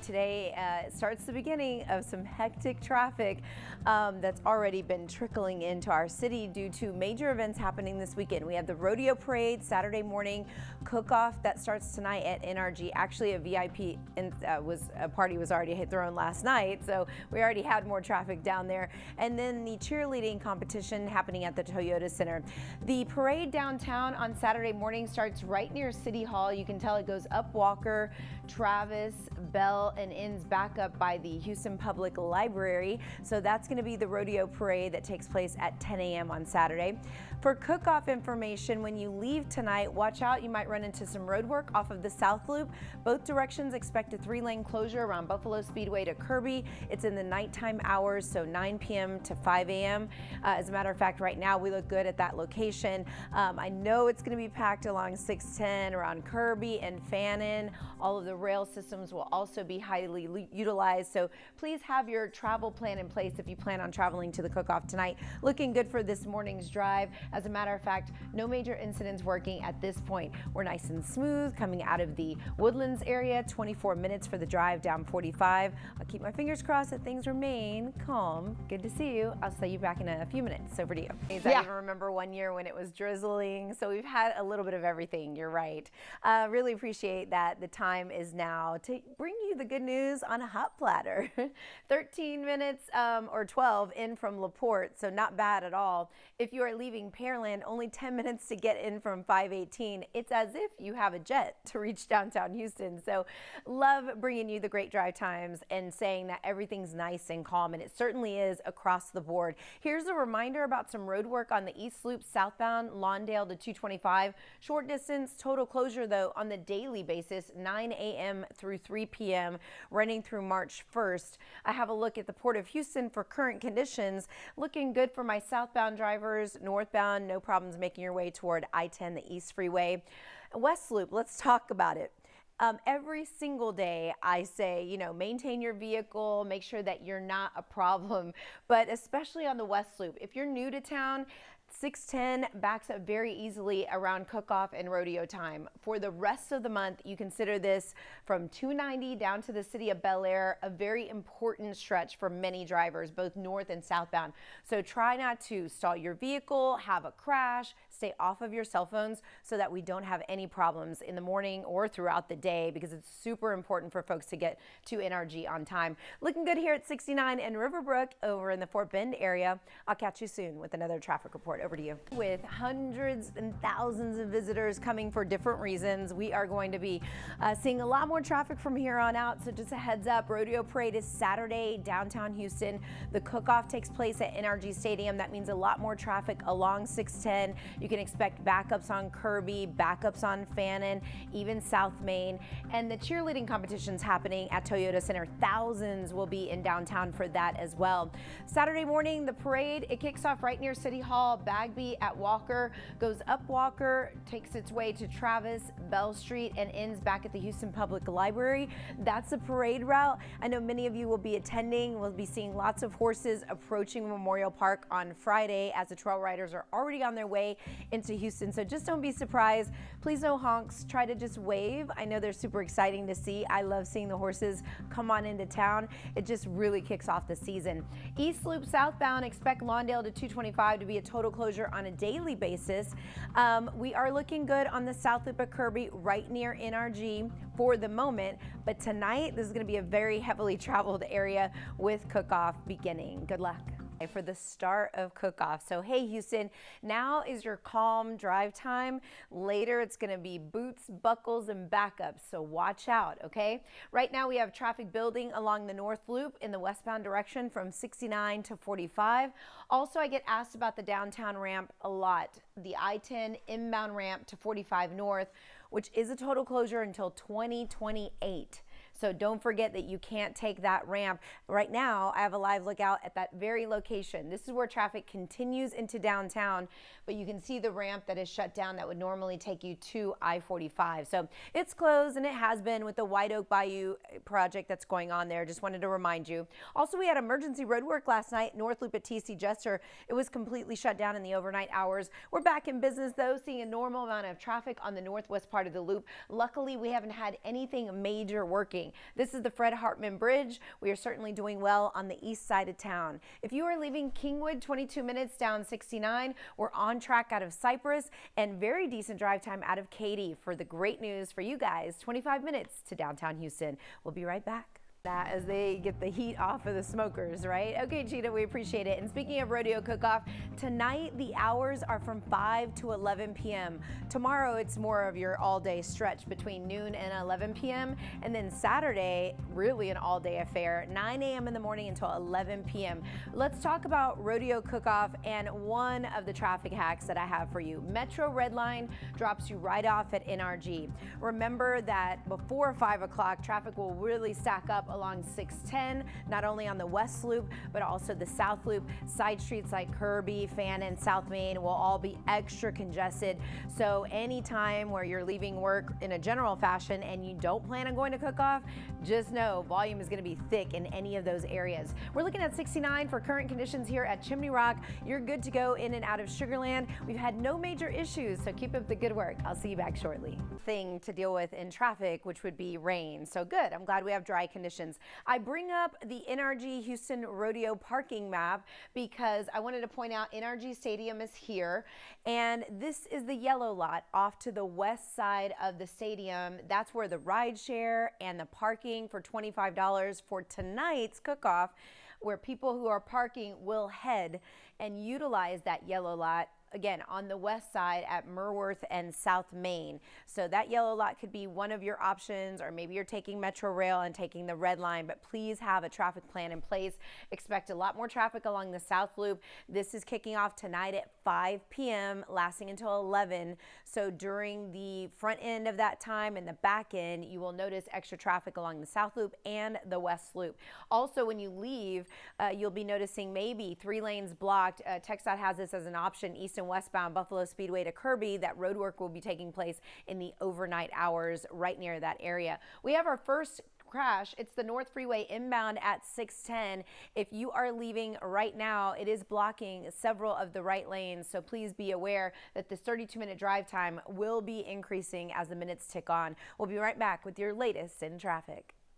today starts the beginning of some hectic traffic that's already been trickling into our city due to major events happening this weekend. We have the rodeo parade Saturday morning, cook-off that starts tonight at NRG. Actually, a VIP party was already thrown last night, so we already had more traffic down there. And then the cheerleading competition happening at the Toyota Center. The parade downtown on Saturday morning starts right near City Hall. You can tell it goes up Walker, Travis, Bell, and ends back up by the Houston Public Library. So that's going to be the rodeo parade that takes place at 10 a.m. on Saturday. For cook-off information, when you leave tonight, watch out. You might run into some road work off of the South Loop. Both directions expect a 3-lane closure around Buffalo Speedway to Kirby. It's in the nighttime hours, so 9 p.m. to 5 a.m. As a matter of fact, right now we look good at that location. I know it's going to be packed along 610 around Kirby and Fannin. All of the rail systems will also be highly utilized, so please have your travel plan in place if you plan on traveling to the cook-off tonight. Looking good for this morning's drive. As a matter of fact, no major incidents working at this point. We're nice and smooth coming out of the Woodlands area. 24 minutes for the drive down 45. I'll keep my fingers crossed that things remain calm. Good to see you. I'll see you back in a few minutes. Over to you. I even remember one year when it was drizzling, so we've had a little bit of everything. You're right. Really appreciate that the time is now to bring you the good news on a hot platter. 13 minutes or 12 in from LaPorte, so not bad at all. If you are leaving Pearland, only 10 minutes to get in from 518. It's as if you have a jet to reach downtown Houston. So love bringing you the great drive times and saying that everything's nice and calm, and it certainly is across the board. Here's a reminder about some road work on the East Loop southbound Lawndale to 225. Short distance, total closure though on the daily basis, 9 a.m. through 3 p.m. running through March 1st. I have a look at the Port of Houston for current conditions. Looking good for my southbound drivers. Northbound, no problems making your way toward I-10, the East Freeway. West Loop, let's talk about it. Every single day I say, maintain your vehicle, make sure that you're not a problem, but especially on the West Loop. If you're new to town, 610 backs up very easily around cook-off and rodeo time. For the rest of the month, you consider this from 290 down to the city of Bel Air, a very important stretch for many drivers, both north and southbound. So try not to stall your vehicle, have a crash, stay off of your cell phones so that we don't have any problems in the morning or throughout the day, because it's super important for folks to get to NRG on time. Looking good here at 69 and Riverbrook over in the Fort Bend area. I'll catch you soon with another traffic report. Over to you. With hundreds and thousands of visitors coming for different reasons, we are going to be seeing a lot more traffic from here on out. So just a heads up, rodeo parade is Saturday, downtown Houston. The cook-off takes place at NRG Stadium. That means a lot more traffic along 610. You can expect backups on Kirby, backups on Fannin, even South Main. And the cheerleading competition's happening at Toyota Center. Thousands will be in downtown for that as well. Saturday morning, the parade, it kicks off right near City Hall. Bagby at Walker, goes up Walker, takes its way to Travis, Bell Street, and ends back at the Houston Public Library. That's the parade route. I know many of you will be attending. We'll be seeing lots of horses approaching Memorial Park on Friday as the trail riders are already on their way into Houston. So just don't be surprised. Please no honks. Try to just wave. I know they're super exciting to see. I love seeing the horses come on into town. It just really kicks off the season. East Loop southbound, expect Lawndale to 225 to be a total closure on a daily basis. We are looking good on the South Loop of Kirby right near NRG for the moment, but tonight this is going to be a very heavily traveled area with cook-off beginning. Good luck for the start of cook-off. So hey Houston, now is your calm drive time. Later it's going to be boots, buckles, and backups, so watch out, okay? Right now we have traffic building along the North Loop in the westbound direction from 69 to 45. Also, I get asked about the downtown ramp a lot. The I-10 inbound ramp to 45 North, which is a total closure until 2028. So don't forget that you can't take that ramp. Right now, I have a live lookout at that very location. This is where traffic continues into downtown, but you can see the ramp that is shut down that would normally take you to I-45. So it's closed, and it has been with the White Oak Bayou project that's going on there. Just wanted to remind you. Also, we had emergency road work last night, North Loop at TC Jester. It was completely shut down in the overnight hours. We're back in business though, seeing a normal amount of traffic on the northwest part of the loop. Luckily, we haven't had anything major working. morning. This is the Fred Hartman Bridge. We are certainly doing well on the east side of town. If you are leaving Kingwood, 22 minutes down 69, we're on track out of Cypress, and very decent drive time out of Katy. For the great news for you guys, 25 minutes to downtown Houston. We'll be right back. That as they get the heat off of the smokers, right? Okay, Cheetah, we appreciate it. And speaking of rodeo cook-off, tonight the hours are from 5 to 11 p.m. Tomorrow it's more of your all-day stretch between noon and 11 p.m. And then Saturday, really an all-day affair, 9 a.m. in the morning until 11 p.m. Let's talk about rodeo cook-off and one of the traffic hacks that I have for you. Metro Red Line drops you right off at NRG. Remember that before 5 o'clock, traffic will really stack up along 610, not only on the West Loop, but also the South Loop. Side streets like Kirby, Fannin, South Main will all be extra congested. So anytime where you're leaving work in a general fashion and you don't plan on going to cook off, just know volume is going to be thick in any of those areas. We're looking at 69 for current conditions here at Chimney Rock. You're good to go in and out of Sugarland. We've had no major issues, so keep up the good work. I'll see you back shortly. Thing to deal with in traffic, which would be rain. So good. I'm glad we have dry conditions. I bring up the NRG Houston Rodeo parking map because I wanted to point out NRG Stadium is here, and this is the yellow lot off to the west side of the stadium. That's where the ride share and the parking for $25 for tonight's cook-off, where people who are parking will head and utilize that yellow lot. Again, on the west side at Merworth and South Main. So that yellow lot could be one of your options, or maybe you're taking Metro Rail and taking the red line, but please have a traffic plan in place. Expect a lot more traffic along the South Loop. This is kicking off tonight at 5 p.m., lasting until 11. So during the front end of that time and the back end, you will notice extra traffic along the South Loop and the West Loop. Also, when you leave, you'll be noticing maybe 3 lanes blocked. TxDOT has this as an option, east and westbound Buffalo Speedway to Kirby. That road work will be taking place in the overnight hours right near that area. We have our first crash. It's the North Freeway inbound at 610. If you are leaving right now, it is blocking several of the right lanes, so please be aware that this 32-minute drive time will be increasing as the minutes tick on. We'll be right back with your latest in traffic.